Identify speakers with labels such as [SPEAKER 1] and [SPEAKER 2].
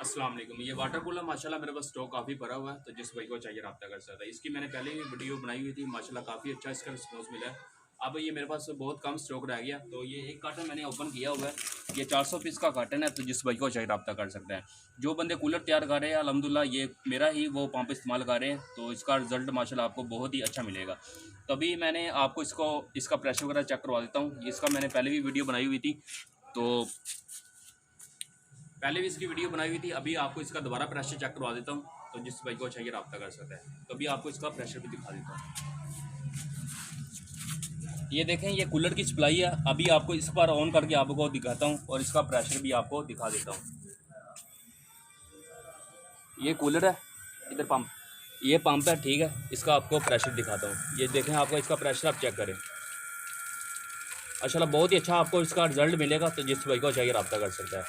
[SPEAKER 1] अस्सलाम वालेकुम। ये वाटर कूलर माशाल्लाह मेरे पास स्टॉक काफ़ी भरा हुआ है, तो जिस भाई को चाहिए रब्ता कर सकता है। इसकी मैंने पहले ही वीडियो बनाई हुई थी, माशाल्लाह काफ़ी अच्छा इसका रिस्पॉन्स मिला है। अब ये मेरे पास बहुत कम स्टॉक रह गया, तो ये एक कार्टन मैंने ओपन किया हुआ है। ये 400 पीस का कार्टन है, तो जिस भाई को चाहिए रब्ता कर सकते हैं। जो बंदे कूलर तैयार कर रहे हैं अल्हम्दुलिल्लाह ये मेरा ही वो पंप इस्तेमाल कर रहे हैं, तो इसका रिजल्ट माशाल्लाह आपको बहुत ही अच्छा मिलेगा। तभी मैंने आपको इसका प्रेशर वगैरह चेक करवा देता हूँ। इसका मैंने पहले भी वीडियो बनाई हुई थी, तो पहले भी इसकी वीडियो बनाई हुई थी। अभी आपको इसका दोबारा प्रेशर चेक करवा देता हूँ, तो जिस भाई को चाहिए रब्ता कर सकता है। तो अभी आपको इसका प्रेशर भी दिखा देता हूँ। ये देखें, ये कूलर की सप्लाई है। अभी आपको इस पर ऑन करके आपको दिखाता हूँ और इसका प्रेशर भी आपको दिखा देता हूँ। ये कूलर है, इधर पंप, ये पंप है, ठीक है। इसका आपको प्रेशर दिखाता हूँ। ये देखें, आपको इसका प्रेशर आप चेक करें। माशाल्लाह बहुत ही अच्छा आपको इसका रिजल्ट मिलेगा, तो जिस भाई को चाहिए रब्ता कर सकता है।